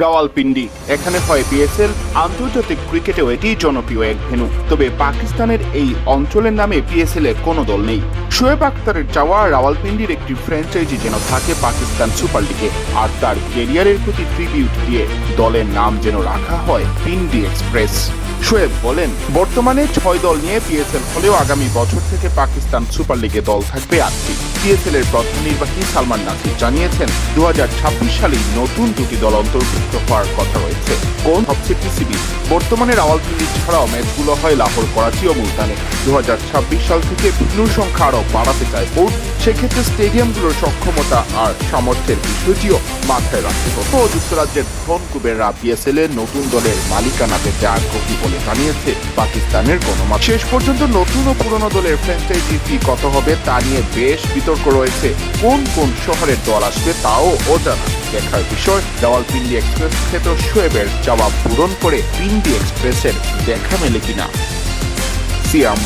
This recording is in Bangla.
রাওয়ালপিন্ডি এখানে হয় পিএসএল। আন্তর্জাতিক ক্রিকেটেও এটি জনপ্রিয় এক ভেন্যু। তবে পাকিস্তানের এই অঞ্চলের নামে পিএসএল এর কোনো দল নেই। শোয়েব আখতারের চাওয়া রাওয়ালপিন্ডির একটি ফ্র্যাঞ্চাইজি যেন থাকে পাকিস্তান সুপার লিগে, আর তার ক্যারিয়ারের প্রতি ট্রিবিউট দিয়ে দলের নাম যেন রাখা হয় পিন্ডি এক্সপ্রেস। শোয়েব বলেন, বর্তমানে 6 দল নিয়ে পিএসএল হলেও আগামী বছর থেকে পাকিস্তান সুপার লিগে দল থাকবে 8টি। পিএসএল এর প্রধান নির্বাহী সালমান নাসির জানিয়েছেন, 2026 সালেই নতুন 2টি দল অন্তর্ভুক্ত হওয়ার কথা রয়েছে। কোন হচ্ছে পিসিবি। বর্তমানে রাওয়ালপিন্ডি ছাড়াও ম্যাচগুলো হয় লাহোর, করাচি ও মুলতানে। 2026 সাল থেকে ভেন্যুর সংখ্যা আরও বাড়াতে চায় বোর্ড। সেক্ষেত্রে স্টেডিয়ামগুলোর সক্ষমতা আর সামর্থ্যের বিষয়টিও মাথায় রাখতে হবে। যুক্তরাজ্যের ধন কুবেররা পিএসএল এর নতুন দলের মালিকানা পেতে আগ্রহী বলে জানিয়েছে পাকিস্তানের গণমাধ্যম। শেষ পর্যন্ত নতুন ও পুরনো দলের ফ্র্যাঞ্চাইজি ফি কত হবে তা নিয়ে বেশ বিতর্ক রয়েছে। কোন কোন শহরের দল আসবে তাও অজানা। দেখার বিষয় রাওয়ালপিন্ডি এক্সপ্রেস ক্ষেত্র শোয়েবের জবাব পূরণ করে পিন্ডি এক্সপ্রেসের দেখা মেলে কিনা। সিয়াম।